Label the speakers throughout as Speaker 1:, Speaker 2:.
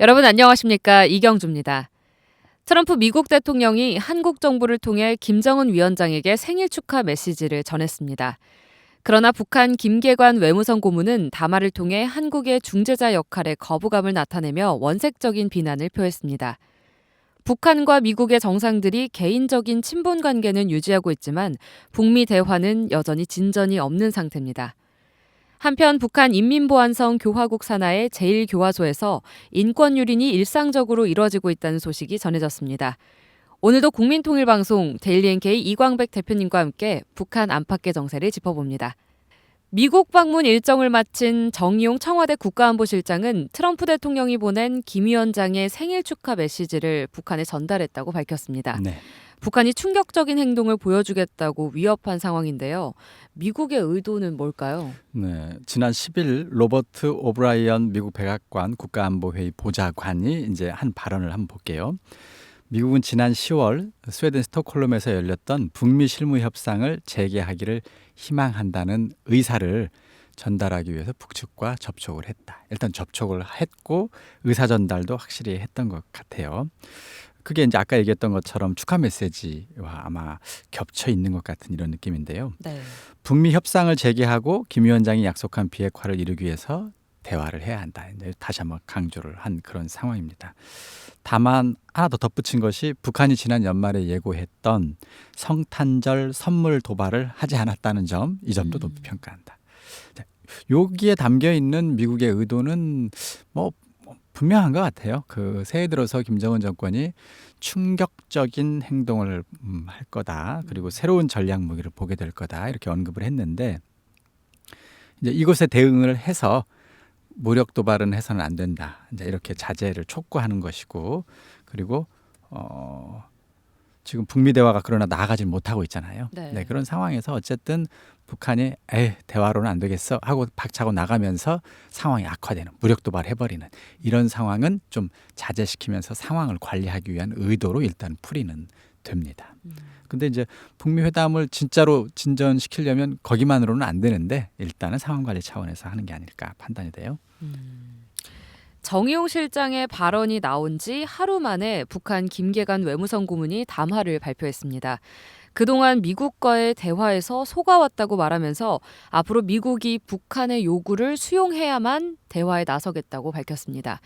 Speaker 1: 여러분 안녕하십니까? 이경주입니다. 트럼프 미국 대통령이 한국 정부를 통해 김정은 위원장에게 생일 축하 메시지를 전했습니다. 그러나 북한 김계관 외무성 고문은 담화를 통해 한국의 중재자 역할에 거부감을 나타내며 원색적인 비난을 표했습니다. 북한과 미국의 정상들이 개인적인 친분 관계는 유지하고 있지만 북미 대화는 여전히 진전이 없는 상태입니다. 한편 북한 인민보안성 교화국 산하의 제1교화소에서 인권 유린이 일상적으로 이뤄지고 있다는 소식이 전해졌습니다. 오늘도 국민통일방송 데일리NK 이광백 대표님과 함께 북한 안팎의 정세를 짚어봅니다. 미국 방문 일정을 마친 정의용 청와대 국가안보실장은 트럼프 대통령이 보낸 김 위원장의 생일 축하 메시지를 북한에 전달했다고 밝혔습니다.
Speaker 2: 네.
Speaker 1: 북한이 충격적인 행동을 보여주겠다고 위협한 상황인데요. 미국의 의도는 뭘까요?
Speaker 2: 네. 지난 10일 로버트 오브라이언 미국 백악관 국가안보회의 보좌관이 이제 한 발언을 한번 볼게요. 미국은 지난 10월 스웨덴 스톡홀름에서 열렸던 북미 실무 협상을 재개하기를 희망한다는 의사를 전달하기 위해서 북측과 접촉을 했다. 일단 접촉을 했고 의사 전달도 확실히 했던 것 같아요. 그게 이제 아까 얘기했던 것처럼 축하 메시지와 아마 겹쳐 있는 것 같은 이런 느낌인데요.
Speaker 1: 네.
Speaker 2: 북미 협상을 재개하고 김 위원장이 약속한 비핵화를 이루기 위해서 대화를 해야 한다. 이제 다시 한번 강조를 한 그런 상황입니다. 다만 하나 더 덧붙인 것이 북한이 지난 연말에 예고했던 성탄절 선물 도발을 하지 않았다는 점, 이 점도 높이 평가한다. 자, 여기에 담겨 있는 미국의 의도는 뭐 분명한 것 같아요. 그 새해 들어서 김정은 정권이 충격적인 행동을 할 거다. 그리고 새로운 전략 무기를 보게 될 거다. 이렇게 언급을 했는데 이제 이것에 대응을 해서 무력 도발은 해서는 안 된다. 이제 이렇게 자제를 촉구하는 것이고, 그리고 지금 북미 대화가 그러나 나아가지 못하고 있잖아요.
Speaker 1: 네.
Speaker 2: 그런 상황에서 어쨌든 북한이 대화로는 안 되겠어 하고 박차고 나가면서 상황이 악화되는, 무력 도발해버리는 이런 상황은 좀 자제시키면서 상황을 관리하기 위한 의도로 일단 풀이는 됩니다. 근데 이제 북미 회담을 진짜로 진전시키려면 거기만으로는 안 되는데 일단은 상황 관리 차원에서 하는 게 아닐까 판단이 돼요.
Speaker 1: 정의용 실장의 발언이 나온 지 하루 만에 북한 김계관 외무성 고문이 담화를 발표했습니다. 그동안 미국과의 대화에서 속아왔다고 말하면서 앞으로 미국이 북한의 요구를 수용해야만 대화에 나서겠다고 밝혔습니다.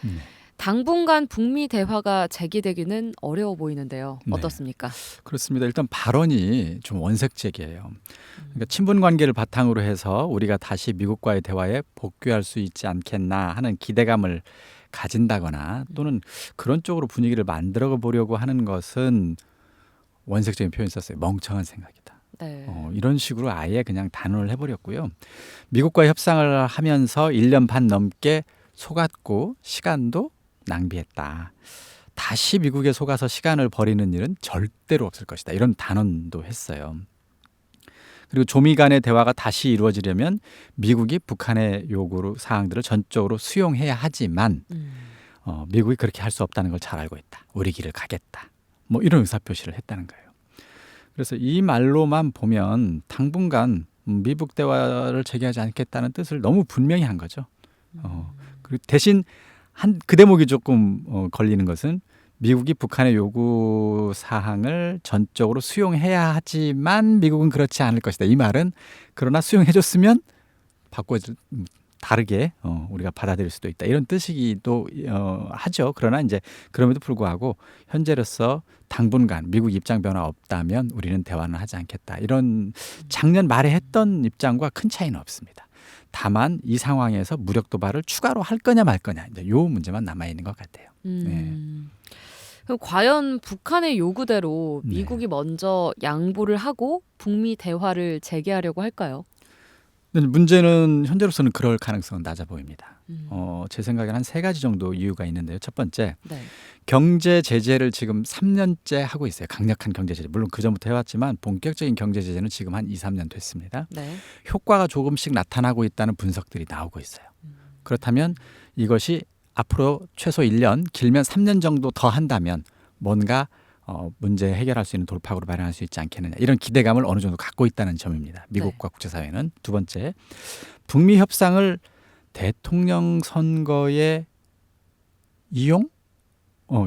Speaker 1: 당분간 북미 대화가 재개되기는 어려워 보이는데요.
Speaker 2: 네.
Speaker 1: 어떻습니까?
Speaker 2: 그렇습니다. 일단 발언이 좀 원색적이에요. 그러니까 친분 관계를 바탕으로 해서 우리가 다시 미국과의 대화에 복귀할 수 있지 않겠나 하는 기대감을 가진다거나 또는 그런 쪽으로 분위기를 만들어 보려고 하는 것은 원색적인 표현을 썼어요. 멍청한 생각이다.
Speaker 1: 네.
Speaker 2: 이런 식으로 아예 그냥 단언을 해버렸고요. 미국과 협상을 하면서 1년 반 넘게 속았고 시간도 낭비했다. 다시 미국에 속아서 시간을 버리는 일은 절대로 없을 것이다. 이런 단언도 했어요. 그리고 조미 간의 대화가 다시 이루어지려면 미국이 북한의 요구 사항들을 전적으로 수용해야 하지만 미국이 그렇게 할 수 없다는 걸 잘 알고 있다. 우리 길을 가겠다. 뭐 이런 의사표시를 했다는 거예요. 그래서 이 말로만 보면 당분간 미북 대화를 재개하지 않겠다는 뜻을 너무 분명히 한 거죠. 그리고 대신 그 대목이 조금 걸리는 것은 미국이 북한의 요구 사항을 전적으로 수용해야 하지만 미국은 그렇지 않을 것이다. 이 말은 그러나 수용해줬으면 다르게 우리가 받아들일 수도 있다. 이런 뜻이기도 하죠. 그러나 이제 그럼에도 불구하고 현재로서 당분간 미국 입장 변화 없다면 우리는 대화는 하지 않겠다. 이런 작년 말에 했던 입장과 큰 차이는 없습니다. 다만 이 상황에서 무력 도발을 추가로 할 거냐 말 거냐 이제 요 문제만 남아 있는 것 같아요. 네.
Speaker 1: 그럼 과연 북한의 요구대로 미국이 먼저 양보를 하고 북미 대화를 재개하려고 할까요?
Speaker 2: 근데 문제는 현재로서는 그럴 가능성은 낮아 보입니다. 제 생각에는 한 3가지 정도 이유가 있는데요. 첫 번째,
Speaker 1: 네.
Speaker 2: 경제 제재를 지금 3년째 하고 있어요. 강력한 경제 제재. 물론 그전부터 해왔지만 본격적인 경제 제재는 지금 한 2, 3년 됐습니다.
Speaker 1: 네.
Speaker 2: 효과가 조금씩 나타나고 있다는 분석들이 나오고 있어요. 그렇다면 이것이 앞으로 최소 1년, 길면 3년 정도 더 한다면 뭔가 문제 해결할 수 있는 돌파구를 마련할 수 있지 않겠느냐. 이런 기대감을 어느 정도 갖고 있다는 점입니다. 미국과 국제사회는. 두 번째, 북미 협상을 대통령 선거에 이용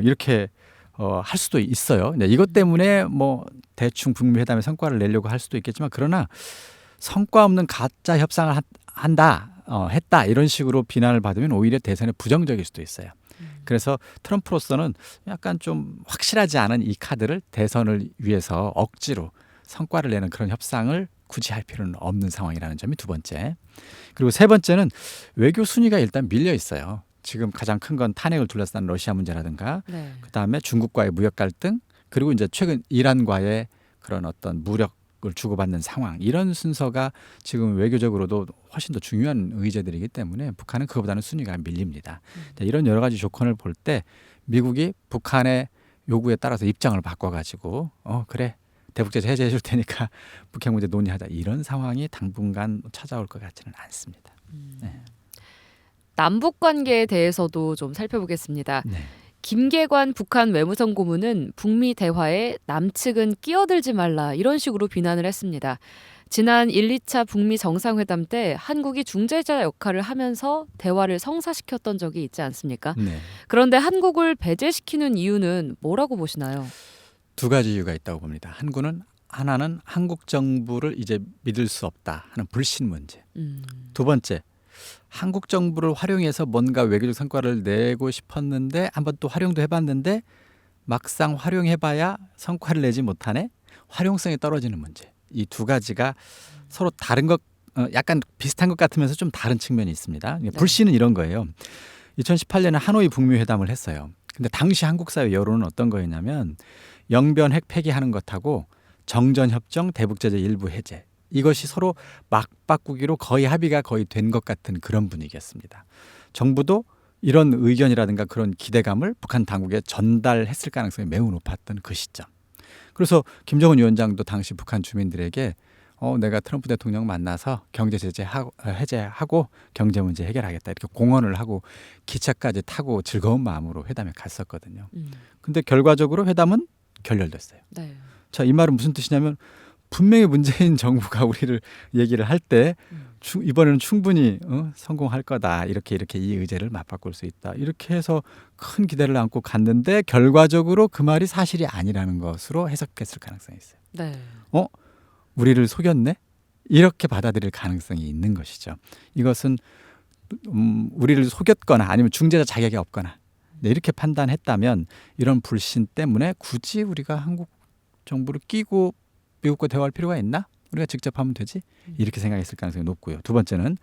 Speaker 2: 이렇게 할 수도 있어요. 네, 이것 때문에 뭐 대충 북미 회담의 성과를 내려고 할 수도 있겠지만 그러나 성과 없는 가짜 협상을 했다 이런 식으로 비난을 받으면 오히려 대선에 부정적일 수도 있어요. 그래서 트럼프로서는 약간 좀 확실하지 않은 이 카드를 대선을 위해서 억지로 성과를 내는 그런 협상을 굳이 할 필요는 없는 상황이라는 점이 두 번째. 그리고 세 번째는 외교 순위가 일단 밀려 있어요. 지금 가장 큰 건 탄핵을 둘러싼 러시아 문제라든가
Speaker 1: 네.
Speaker 2: 그다음에 중국과의 무역 갈등 그리고 이제 최근 이란과의 그런 어떤 무력을 주고받는 상황 이런 순서가 지금 외교적으로도 훨씬 더 중요한 의제들이기 때문에 북한은 그거보다는 순위가 밀립니다. 이런 여러 가지 조건을 볼 때 미국이 북한의 요구에 따라서 입장을 바꿔가지고 그래 대북제재 해제해 줄 테니까 북핵 문제 논의하자 이런 상황이 당분간 찾아올 것 같지는 않습니다. 네.
Speaker 1: 남북 관계에 대해서도 좀 살펴보겠습니다.
Speaker 2: 네.
Speaker 1: 김계관 북한 외무성 고문은 북미 대화에 남측은 끼어들지 말라 이런 식으로 비난을 했습니다. 지난 1, 2차 북미 정상회담 때 한국이 중재자 역할을 하면서 대화를 성사시켰던 적이 있지 않습니까?
Speaker 2: 네.
Speaker 1: 그런데 한국을 배제시키는 이유는 뭐라고 보시나요?
Speaker 2: 두 가지 이유가 있다고 봅니다. 하나는 한국 정부를 이제 믿을 수 없다 하는 불신 문제. 두 번째, 한국 정부를 활용해서 뭔가 외교적 성과를 내고 싶었는데 한번 또 활용도 해봤는데 막상 활용해봐야 성과를 내지 못하네. 활용성이 떨어지는 문제. 이 두 가지가 서로 다른 것, 약간 비슷한 것 같으면서 좀 다른 측면이 있습니다. 불신은 이런 거예요. 2018년에 하노이 북미 회담을 했어요. 근데 당시 한국 사회 여론은 어떤 거였냐면 영변 핵 폐기하는 것하고 정전협정 대북제재 일부 해제 이것이 서로 맞바꾸기로 거의 합의가 거의 된 것 같은 그런 분위기였습니다. 정부도 이런 의견이라든가 그런 기대감을 북한 당국에 전달했을 가능성이 매우 높았던 그 시점. 그래서 김정은 위원장도 당시 북한 주민들에게 내가 트럼프 대통령 만나서 경제 제재 해제하고 경제 문제 해결하겠다 이렇게 공언을 하고 기차까지 타고 즐거운 마음으로 회담에 갔었거든요. 근데 결과적으로 회담은 결렬됐어요.
Speaker 1: 네.
Speaker 2: 자, 이 말은 무슨 뜻이냐면 분명히 문재인 정부가 우리를 얘기를 할 때 이번에는 충분히 성공할 거다. 이렇게 이 의제를 맞바꿀 수 있다. 이렇게 해서 큰 기대를 안고 갔는데 결과적으로 그 말이 사실이 아니라는 것으로 해석했을 가능성이 있어요.
Speaker 1: 네.
Speaker 2: 우리를 속였네? 이렇게 받아들일 가능성이 있는 것이죠. 이것은 우리를 속였거나 아니면 중재자 자격이 없거나 이렇게 판단했다면 이런 불신 때문에 굳이 우리가 한국 정부를 끼고 미국과 대화할 필요가 있나? 우리가 직접 하면 되지? 이렇게 생각했을 가능성이 높고요. 두 번째는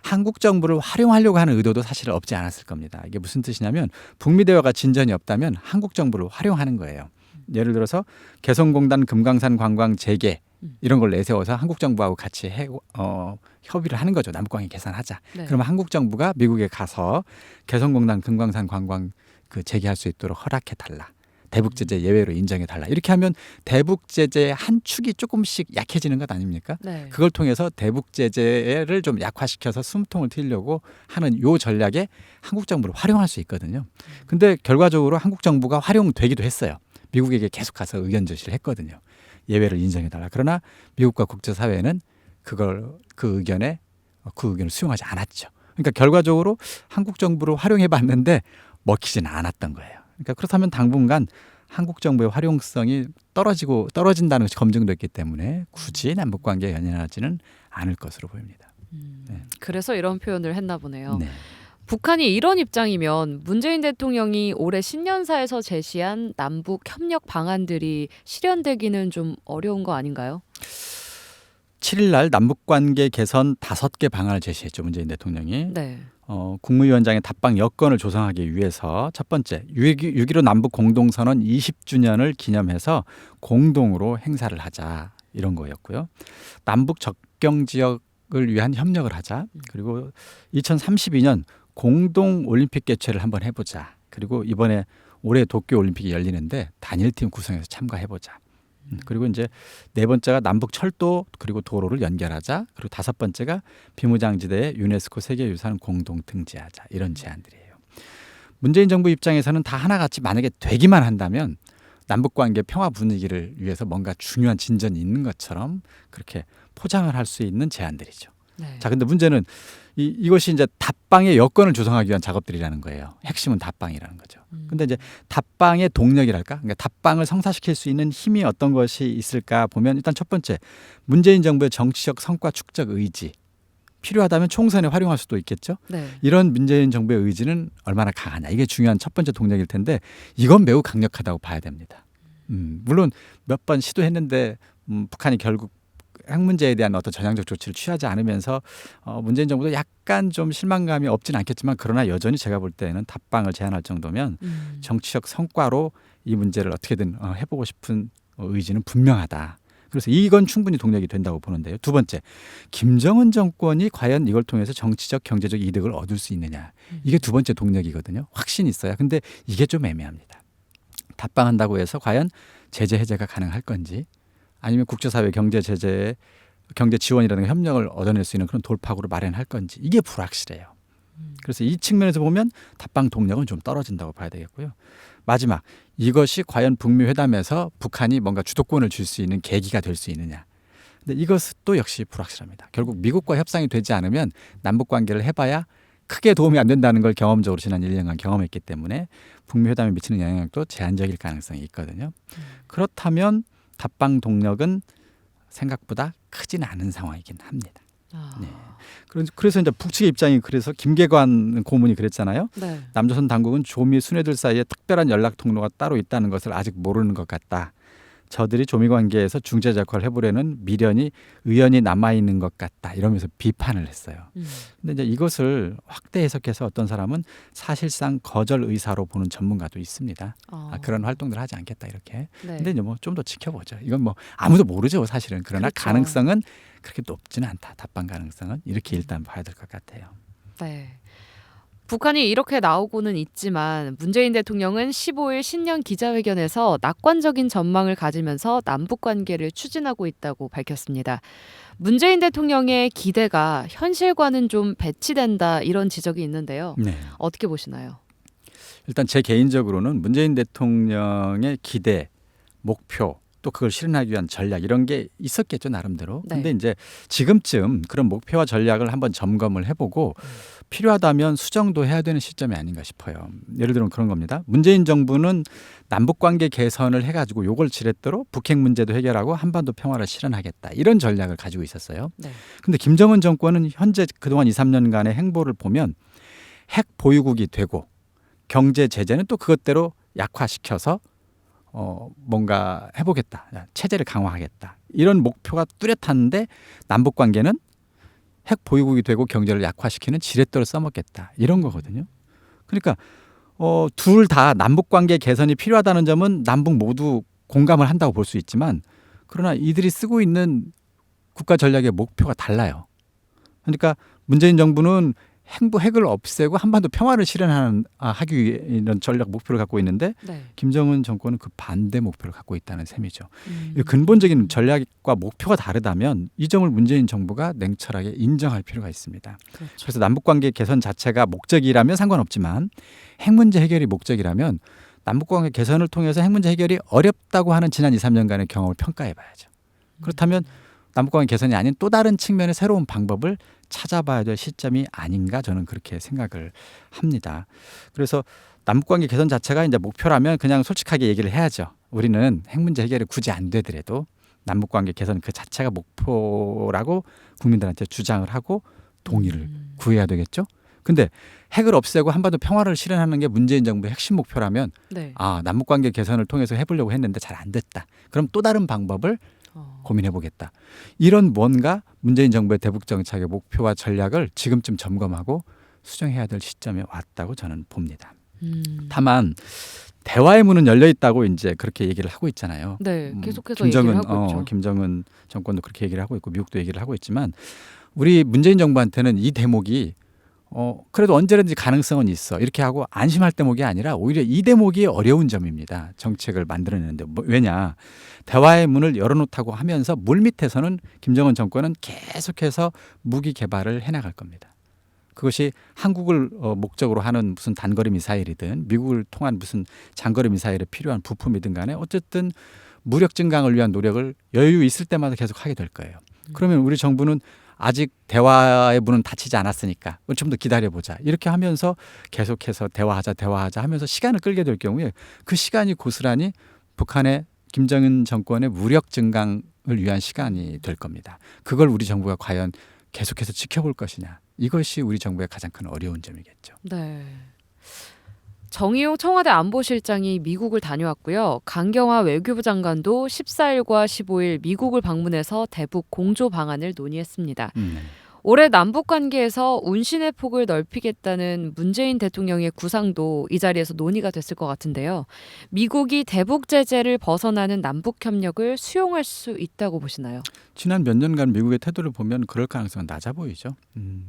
Speaker 2: 한국 정부를 활용하려고 하는 의도도 사실 없지 않았을 겁니다. 이게 무슨 뜻이냐면 북미 대화가 진전이 없다면 한국 정부를 활용하는 거예요. 예를 들어서 개성공단 금강산 관광 재개 이런 걸 내세워서 한국 정부하고 같이 협의를 하는 거죠. 남북관계 개선하자.
Speaker 1: 네.
Speaker 2: 그러면 한국 정부가 미국에 가서 개성공단 금강산 관광 재개할 수 있도록 허락해 달라. 대북 제재 예외로 인정해 달라. 이렇게 하면 대북 제재의 한 축이 조금씩 약해지는 것 아닙니까?
Speaker 1: 네.
Speaker 2: 그걸 통해서 대북 제재를 좀 약화시켜서 숨통을 트이려고 하는 요 전략에 한국 정부를 활용할 수 있거든요. 근데 결과적으로 한국 정부가 활용되기도 했어요. 미국에게 계속 가서 의견 제시를 했거든요. 예외를 인정해 달라. 그러나 미국과 국제사회는 그 의견을 수용하지 않았죠. 그러니까 결과적으로 한국 정부를 활용해 봤는데 먹히지는 않았던 거예요. 그러니까 그렇다면 당분간 한국 정부의 활용성이 떨어진다는 것이 검증도 있기 때문에 굳이 남북 관계에 연연하지는 않을 것으로 보입니다. 네.
Speaker 1: 그래서 이런 표현을 했나 보네요.
Speaker 2: 네.
Speaker 1: 북한이 이런 입장이면 문재인 대통령이 올해 신년사에서 제시한 남북 협력 방안들이 실현되기는 좀 어려운 거 아닌가요?
Speaker 2: 7일 날 남북 관계 개선 5개 방안을 제시했죠. 문재인 대통령이.
Speaker 1: 네.
Speaker 2: 국무위원장의 답방 여건을 조성하기 위해서 첫 번째 6.15 남북 공동선언 20주년을 기념해서 공동으로 행사를 하자 이런 거였고요. 남북 접경 지역을 위한 협력을 하자. 그리고 2032년 공동 올림픽 개최를 한번 해보자. 그리고 이번에 올해 도쿄 올림픽이 열리는데 단일팀 구성해서 참가해보자. 그리고 이제 네 번째가 남북 철도 그리고 도로를 연결하자. 그리고 다섯 번째가 비무장지대에 유네스코 세계유산 공동 등재하자. 이런 제안들이에요. 문재인 정부 입장에서는 다 하나같이 만약에 되기만 한다면 남북관계 평화 분위기를 위해서 뭔가 중요한 진전이 있는 것처럼 그렇게 포장을 할 수 있는 제안들이죠.
Speaker 1: 네.
Speaker 2: 자, 근데 문제는 이것이 이제 답방의 여건을 조성하기 위한 작업들이라는 거예요. 핵심은 답방이라는 거죠. 근데 이제 답방의 동력이랄까? 그러니까 답방을 성사시킬 수 있는 힘이 어떤 것이 있을까 보면 일단 첫 번째, 문재인 정부의 정치적 성과 축적 의지. 필요하다면 총선에 활용할 수도 있겠죠.
Speaker 1: 네.
Speaker 2: 이런 문재인 정부의 의지는 얼마나 강하냐. 이게 중요한 첫 번째 동력일 텐데 이건 매우 강력하다고 봐야 됩니다. 물론 몇 번 시도했는데 북한이 결국 핵 문제에 대한 어떤 전향적 조치를 취하지 않으면서 문재인 정부도 약간 좀 실망감이 없진 않겠지만 그러나 여전히 제가 볼 때는 답방을 제안할 정도면 정치적 성과로 이 문제를 어떻게든 해보고 싶은 의지는 분명하다. 그래서 이건 충분히 동력이 된다고 보는데요. 두 번째, 김정은 정권이 과연 이걸 통해서 정치적 경제적 이득을 얻을 수 있느냐. 이게 두 번째 동력이거든요. 확신이 있어야. 근데 이게 좀 애매합니다. 답방한다고 해서 과연 제재 해제가 가능할 건지 아니면 국제사회 경제 제재, 경제 지원이라든가 협력을 얻어낼 수 있는 그런 돌파구를 마련할 건지 이게 불확실해요. 그래서 이 측면에서 보면 답방 동력은 좀 떨어진다고 봐야 되겠고요. 마지막, 이것이 과연 북미 회담에서 북한이 뭔가 주도권을 줄 수 있는 계기가 될 수 있느냐. 근데 이것도 역시 불확실합니다. 결국 미국과 협상이 되지 않으면 남북 관계를 해봐야 크게 도움이 안 된다는 걸 경험적으로 지난 1년간 경험했기 때문에 북미 회담에 미치는 영향력도 제한적일 가능성이 있거든요. 그렇다면 답방 동력은 생각보다 크진 않은 상황이긴 합니다. 네. 그래서 이제 북측의 입장이 그래서 김계관 고문이 그랬잖아요.
Speaker 1: 네.
Speaker 2: 남조선 당국은 조미 순회들 사이에 특별한 연락 통로가 따로 있다는 것을 아직 모르는 것 같다. 저들이 조미 관계에서 중재자 역할을 해보려는 미련이 의연히 남아있는 것 같다. 이러면서 비판을 했어요. 근데 이제 이것을 확대 해석해서 어떤 사람은 사실상 거절 의사로 보는 전문가도 있습니다. 그런 활동들을 하지 않겠다 이렇게.
Speaker 1: 네.
Speaker 2: 근데 이제 뭐 좀 더 지켜보죠. 이건 뭐 아무도 모르죠 사실은. 그러나
Speaker 1: 그렇죠.
Speaker 2: 가능성은 그렇게 높지는 않다. 답방 가능성은 이렇게 일단 봐야 될 것 같아요.
Speaker 1: 네. 북한이 이렇게 나오고는 있지만 문재인 대통령은 15일 신년 기자회견에서 낙관적인 전망을 가지면서 남북 관계를 추진하고 있다고 밝혔습니다. 문재인 대통령의 기대가 현실과는 좀 배치된다 이런 지적이 있는데요.
Speaker 2: 네.
Speaker 1: 어떻게 보시나요?
Speaker 2: 일단 제 개인적으로는 문재인 대통령의 기대, 목표 또 그걸 실현하기 위한 전략 이런 게 있었겠죠 나름대로.
Speaker 1: 네.
Speaker 2: 근데 이제 지금쯤 그런 목표와 전략을 한번 점검을 해보고 필요하다면 수정도 해야 되는 시점이 아닌가 싶어요. 예를 들면 그런 겁니다. 문재인 정부는 남북관계 개선을 해가지고 요걸 지렛대로 북핵 문제도 해결하고 한반도 평화를 실현하겠다. 이런 전략을 가지고 있었어요.
Speaker 1: 네.
Speaker 2: 근데 김정은 정권은 현재 그동안 2, 3년간의 행보를 보면 핵 보유국이 되고 경제 제재는 또 그것대로 약화시켜서 뭔가 해보겠다. 체제를 강화하겠다. 이런 목표가 뚜렷한데 남북 관계는 핵 보유국이 되고 경제를 약화시키는 지렛대로 써먹겠다. 이런 거거든요. 그러니까 둘 다 남북 관계 개선이 필요하다는 점은 남북 모두 공감을 한다고 볼 수 있지만 그러나 이들이 쓰고 있는 국가 전략의 목표가 달라요. 그러니까 문재인 정부는 핵을 없애고 한반도 평화를 실현하기 위해 이런 전략 목표를 갖고 있는데
Speaker 1: 네.
Speaker 2: 김정은 정권은 그 반대 목표를 갖고 있다는 셈이죠. 근본적인 전략과 목표가 다르다면 이 점을 문재인 정부가 냉철하게 인정할 필요가 있습니다.
Speaker 1: 그렇죠.
Speaker 2: 그래서 남북관계 개선 자체가 목적이라면 상관없지만 핵 문제 해결이 목적이라면 남북관계 개선을 통해서 핵 문제 해결이 어렵다고 하는 지난 2, 3년간의 경험을 평가해 봐야죠. 그렇다면 남북관계 개선이 아닌 또 다른 측면의 새로운 방법을 찾아봐야 될 시점이 아닌가 저는 그렇게 생각을 합니다. 그래서 남북관계 개선 자체가 이제 목표라면 그냥 솔직하게 얘기를 해야죠. 우리는 핵 문제 해결이 굳이 안 되더라도 남북관계 개선 그 자체가 목표라고 국민들한테 주장을 하고 동의를 구해야 되겠죠. 근데 핵을 없애고 한반도 평화를 실현하는 게 문재인 정부의 핵심 목표라면
Speaker 1: 네.
Speaker 2: 남북관계 개선을 통해서 해보려고 했는데 잘 안 됐다. 그럼 또 다른 방법을 고민해보겠다. 이런 뭔가 문재인 정부의 대북 정책의 목표와 전략을 지금쯤 점검하고 수정해야 될 시점에 왔다고 저는 봅니다. 다만 대화의 문은 열려 있다고 이제 그렇게 얘기를 하고 있잖아요.
Speaker 1: 네, 계속해서 얘기를 하고 있죠.
Speaker 2: 김정은 정권도 그렇게 얘기를 하고 있고 미국도 얘기를 하고 있지만 우리 문재인 정부한테는 이 대목이 그래도 언제든지 가능성은 있어 이렇게 하고 안심할 대목이 아니라 오히려 이 대목이 어려운 점입니다. 정책을 만들어내는데 왜냐 대화의 문을 열어놓다고 하면서 물밑에서는 김정은 정권은 계속해서 무기 개발을 해나갈 겁니다. 그것이 한국을 목적으로 하는 무슨 단거리 미사일이든 미국을 통한 무슨 장거리 미사일에 필요한 부품이든 간에 어쨌든 무력 증강을 위한 노력을 여유 있을 때마다 계속 하게 될 거예요. 그러면 우리 정부는 아직 대화의 문은 닫히지 않았으니까 좀 더 기다려보자. 이렇게 하면서 계속해서 대화하자 하면서 시간을 끌게 될 경우에 그 시간이 고스란히 북한의 김정은 정권의 무력 증강을 위한 시간이 될 겁니다. 그걸 우리 정부가 과연 계속해서 지켜볼 것이냐. 이것이 우리 정부의 가장 큰 어려운 점이겠죠.
Speaker 1: 네. 정의용 청와대 안보실장이 미국을 다녀왔고요. 강경화 외교부 장관도 14일과 15일 미국을 방문해서 대북 공조 방안을 논의했습니다. 올해 남북 관계에서 운신의 폭을 넓히겠다는 문재인 대통령의 구상도 이 자리에서 논의가 됐을 것 같은데요. 미국이 대북 제재를 벗어나는 남북 협력을 수용할 수 있다고 보시나요?
Speaker 2: 지난 몇 년간 미국의 태도를 보면 그럴 가능성은 낮아 보이죠.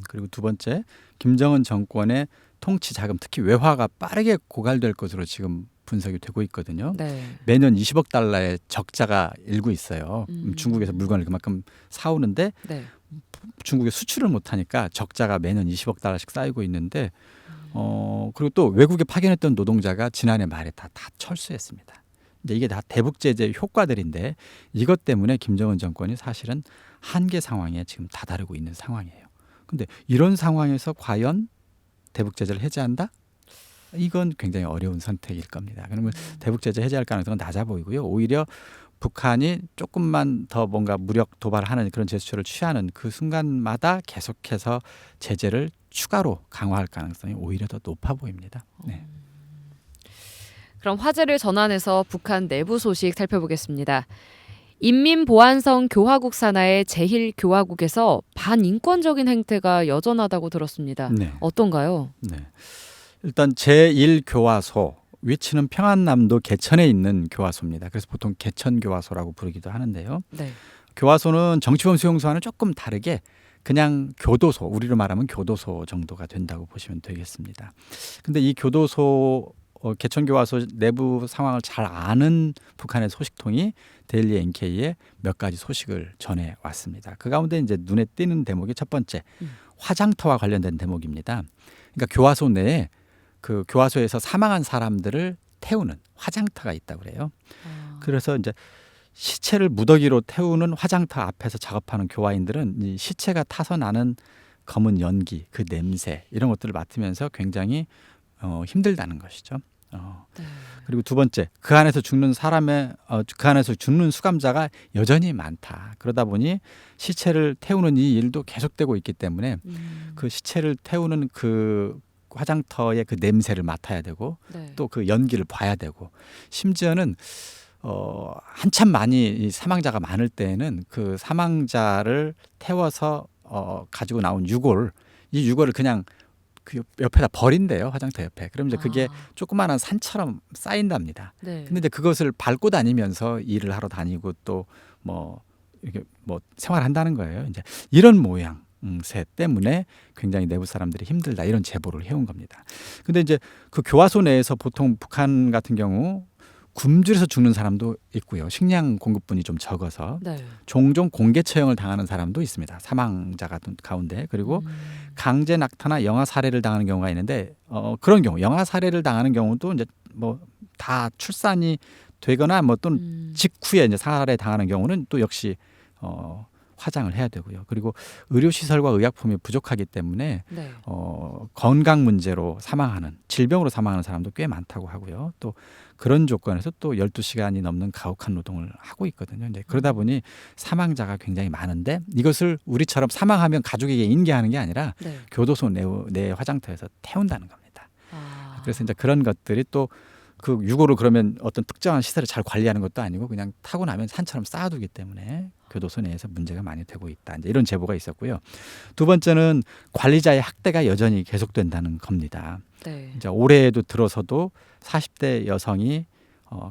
Speaker 2: 그리고 두 번째, 김정은 정권의 통치 자금, 특히 외화가 빠르게 고갈될 것으로 지금 분석이 되고 있거든요.
Speaker 1: 네.
Speaker 2: 매년 20억 달러의 적자가 일고 있어요. 중국에서 물건을 그만큼 사오는데
Speaker 1: 네.
Speaker 2: 중국에 수출을 못하니까 적자가 매년 20억 달러씩 쌓이고 있는데 그리고 또 외국에 파견했던 노동자가 지난해 말에 다 철수했습니다. 이제 이게 다 대북 제재 효과들인데 이것 때문에 김정은 정권이 사실은 한계 상황에 지금 다다르고 있는 상황이에요. 근데 이런 상황에서 과연 대북 제재를 해제한다? 이건 굉장히 어려운 선택일 겁니다. 그러면 대북 제재 해제할 가능성은 낮아 보이고요. 오히려 북한이 조금만 더 뭔가 무력 도발하는 그런 제스처를 취하는 그 순간마다 계속해서 제재를 추가로 강화할 가능성이 오히려 더 높아 보입니다. 네.
Speaker 1: 그럼 화제를 전환해서 북한 내부 소식 살펴보겠습니다. 인민보안성 교화국 산하의 제1교화국에서 반인권적인 행태가 여전하다고 들었습니다.
Speaker 2: 네.
Speaker 1: 어떤가요?
Speaker 2: 네. 일단 제1교화소 위치는 평안남도 개천에 있는 교화소입니다. 그래서 보통 개천교화소라고 부르기도 하는데요.
Speaker 1: 네.
Speaker 2: 교화소는 정치범 수용소와는 조금 다르게 그냥 교도소, 우리로 말하면 교도소 정도가 된다고 보시면 되겠습니다. 근데 이 교도소 개천교화소 내부 상황을 잘 아는 북한의 소식통이 데일리 NK에 몇 가지 소식을 전해 왔습니다. 그 가운데 이제 눈에 띄는 대목이 첫 번째, 화장터와 관련된 대목입니다. 그러니까 교화소 내에 그 교화소에서 사망한 사람들을 태우는 화장터가 있다고 그래요. 그래서 이제 시체를 무더기로 태우는 화장터 앞에서 작업하는 교화인들은 이 시체가 타서 나는 검은 연기, 그 냄새 이런 것들을 맡으면서 굉장히 힘들다는 것이죠.
Speaker 1: 네.
Speaker 2: 그리고 두 번째, 그 안에서 죽는 그 안에서 죽는 수감자가 여전히 많다. 그러다 보니 시체를 태우는 이 일도 계속되고 있기 때문에 그 시체를 태우는 그 화장터의 그 냄새를 맡아야 되고
Speaker 1: 네.
Speaker 2: 또 그 연기를 봐야 되고 심지어는 한참 많이 이 사망자가 많을 때에는 그 사망자를 태워서 가지고 나온 이 유골을 그냥 그 옆에다 버린대요. 화장터 옆에. 그럼 이제 그게 조그마한 산처럼 쌓인답니다.
Speaker 1: 네.
Speaker 2: 근데 이제 그것을 밟고 다니면서 일을 하러 다니고 또 이렇게 생활한다는 거예요. 이제 이런 모양새 때문에 굉장히 내부 사람들이 힘들다 이런 제보를 해온 겁니다. 근데 이제 그 교화소 내에서 보통 북한 같은 경우 굶주려서 죽는 사람도 있고요. 식량 공급분이 좀 적어서
Speaker 1: 네.
Speaker 2: 종종 공개 처형을 당하는 사람도 있습니다. 사망자 가운데. 그리고 강제 낙타나 영아 살해를 당하는 경우가 있는데 그런 경우 영아 살해를 당하는 경우도 이제 다 출산이 되거나 또는 직후에 이제 살해 당하는 경우는 또 역시 화장을 해야 되고요. 그리고 의료 시설과 의약품이 부족하기 때문에
Speaker 1: 네.
Speaker 2: 건강 문제로 사망하는 질병으로 사망하는 사람도 꽤 많다고 하고요. 또 그런 조건에서 또 12시간이 넘는 가혹한 노동을 하고 있거든요. 이제 그러다 보니 사망자가 굉장히 많은데 이것을 우리처럼 사망하면 가족에게 인계하는 게 아니라
Speaker 1: 네.
Speaker 2: 교도소 내 화장터에서 태운다는 겁니다. 그래서 이제 그런 것들이 또 그 유골을 그러면 어떤 특정한 시설을 잘 관리하는 것도 아니고 그냥 타고 나면 산처럼 쌓아두기 때문에 교도소 내에서 문제가 많이 되고 있다. 이제 이런 제보가 있었고요. 두 번째는 관리자의 학대가 여전히 계속된다는 겁니다.
Speaker 1: 네.
Speaker 2: 이제 올해에도 들어서도 40대 여성이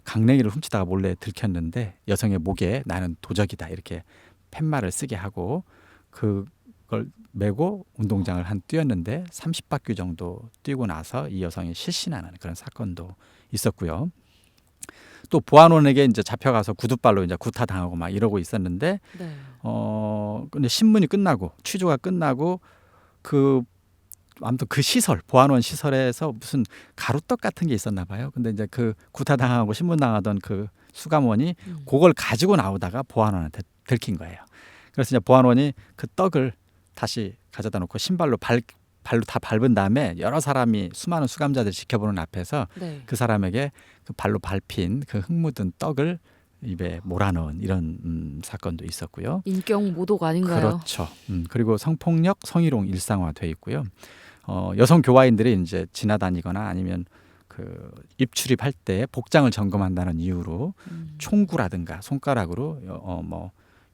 Speaker 2: 강냉이를 훔치다가 몰래 들켰는데 여성의 목에 나는 도적이다 이렇게 팻말을 쓰게 하고 그걸 메고 운동장을 뛰었는데 30바퀴 정도 뛰고 나서 이 여성이 실신하는 그런 사건도 있었고요. 또 보안원에게 이제 잡혀가서 구두발로 이제 구타당하고 막 이러고 있었는데
Speaker 1: 네.
Speaker 2: 근데 신문이 끝나고 취조가 끝나고 아무튼 그 시설 보안원 시설에서 무슨 가루떡 같은 게 있었나 봐요. 근데 이제 그 구타당하고 신문당하던 그 수감원이 그걸 가지고 나오다가 보안원한테 들킨 거예요. 그래서 이제 보안원이 그 떡을 다시 가져다 놓고 발로 다 밟은 다음에 여러 사람이 수많은 수감자들 지켜보는 앞에서
Speaker 1: 네.
Speaker 2: 그 사람에게 그 발로 밟힌 그 흙 묻은 떡을 입에 몰아넣은 이런 사건도 있었고요.
Speaker 1: 인격 모독 아닌가요?
Speaker 2: 그렇죠. 그리고 성폭력, 성희롱 일상화돼 있고요. 여성 교화인들이 이제 지나다니거나 아니면 그 입출입할 때 복장을 점검한다는 이유로 총구라든가 손가락으로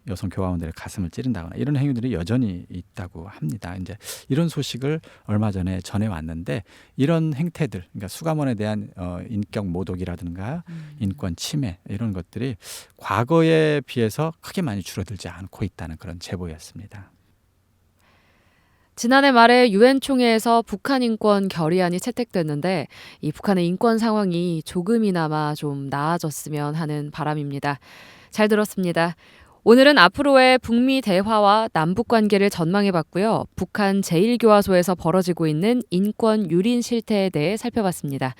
Speaker 2: 여성 교화원들의 가슴을 찌른다거나 이런 행위들이 여전히 있다고 합니다. 이제 이런 소식을 얼마 전에 전해왔는데 이런 행태들, 그러니까 수감원에 대한 인격 모독이라든가 인권 침해 이런 것들이 과거에 비해서 크게 많이 줄어들지 않고 있다는 그런 제보였습니다.
Speaker 1: 지난해 말에 유엔 총회에서 북한 인권 결의안이 채택됐는데 이 북한의 인권 상황이 조금이나마 좀 나아졌으면 하는 바람입니다. 잘 들었습니다. 오늘은 앞으로의 북미 대화와 남북 관계를 전망해봤고요. 북한 제1교화소에서 벌어지고 있는 인권 유린 실태에 대해 살펴봤습니다.